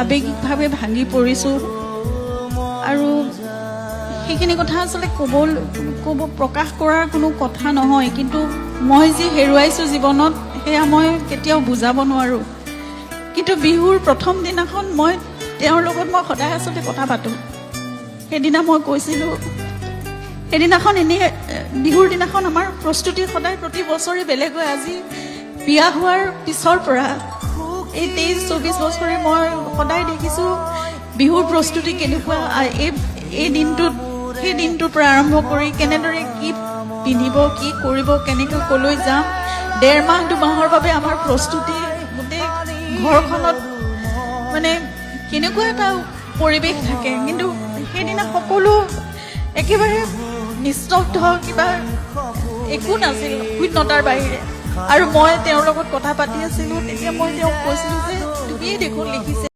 আৱেগিকভাৱে ভাঙি পৰিছোঁ আৰু সেইখিনি কথা আচলতে প্ৰকাশ কৰাৰ কোনো কথা নহয়, কিন্তু মই যি হেৰুৱাইছোঁ জীৱনত সেয়া মই কেতিয়াও বুজাব নোৱাৰোঁ। কিন্তু বিহুৰ প্ৰথম দিনাখন মই তেওঁৰ লগত মই সদায় আচলতে কথা পাতোঁ। সেইদিনা মই কৈছিলোঁ, সেইদিনাখন এনেই বিহুৰ দিনাখন আমাৰ প্ৰস্তুতি সদায় প্ৰতি বছৰে বেলেগ হয়। আজি বিয়া হোৱাৰ পিছৰ পৰা এই 23-24 বছৰে মই সদায় দেখিছোঁ বিহুৰ প্ৰস্তুতি কেনেকুৱা। এই দিনটোত, সেই দিনটোৰ পৰা আৰম্ভ কৰি কেনেদৰে কি পিন্ধিব, কি কৰিব, কেনেকৈ ক'লৈ যাম, 1.5 মাহ 2 মাহৰ বাবে আমাৰ প্ৰস্তুতি, গোটেই ঘৰখনত মানে কেনেকুৱা এটা পৰিৱেশ থাকে। কিন্তু সেইদিনা সকলো একেবাৰে নিস্তব্ধ, কিবা একো নাছিল শূন্যতাৰ বাহিৰে। আৰু মই তেওঁৰ লগত কথা পাতি আছিলোঁ। তেতিয়া মই তেওঁক কৈছিলোঁ যে তুমিয়ে দেখোন লিখিছে।